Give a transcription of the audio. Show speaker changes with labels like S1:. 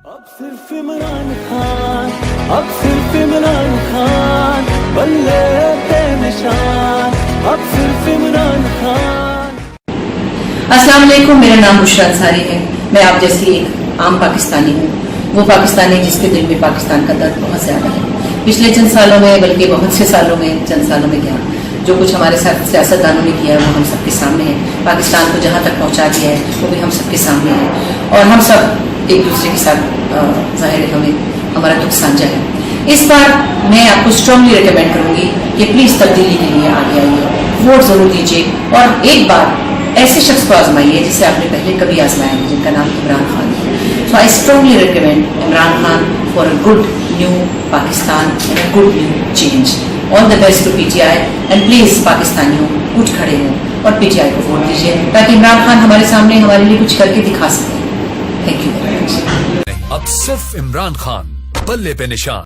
S1: اب صرف عمران خان، اب صرف عمران خان، بلے بے نشان، اب صرف عمران خان۔
S2: السلام علیکم، میرا نام بشرا انصاری ہے۔ میں آپ جیسی ایک عام پاکستانی ہوں، وہ پاکستانی جس کے دل میں پاکستان کا درد بہت زیادہ ہے۔ پچھلے چند سالوں میں، بلکہ بہت سے سالوں میں، چند سالوں میں کیا جو کچھ ہمارے ساتھ سیاستدانوں نے کیا ہے وہ ہم سب کے سامنے ہے۔ پاکستان کو جہاں تک پہنچا دیا ہے وہ بھی ہم سب کے سامنے ہے، اور ہم سب ایک دوسرے کے ساتھ ظاہر ہے ہمیں ہمارا دکھ سانجھا ہے۔ اس بار میں آپ کو اسٹرانگلی ریکمینڈ کروں گی کہ پلیز تبدیلی کے لیے آگے آئیے، ووٹ ضرور دیجیے، اور ایک بار ایسے شخص کو آزمائیے جسے آپ نے پہلے کبھی آزمایا ہے، جن کا نام عمران خان ہے۔ So I strongly recommend Imran Khan for a good new Pakistan and a good new change. All the best to P T I, and please پاکستانیوں اٹھ کھڑے ہوں اور پی ٹی آئی کو ووٹ دیجیے، تاکہ عمران خان ہمارے سامنے ہمارے لیے کچھ کر کے دکھا سکیں۔ Thank you very much.
S3: اب صرف عمران خان، بلے پہ نشان۔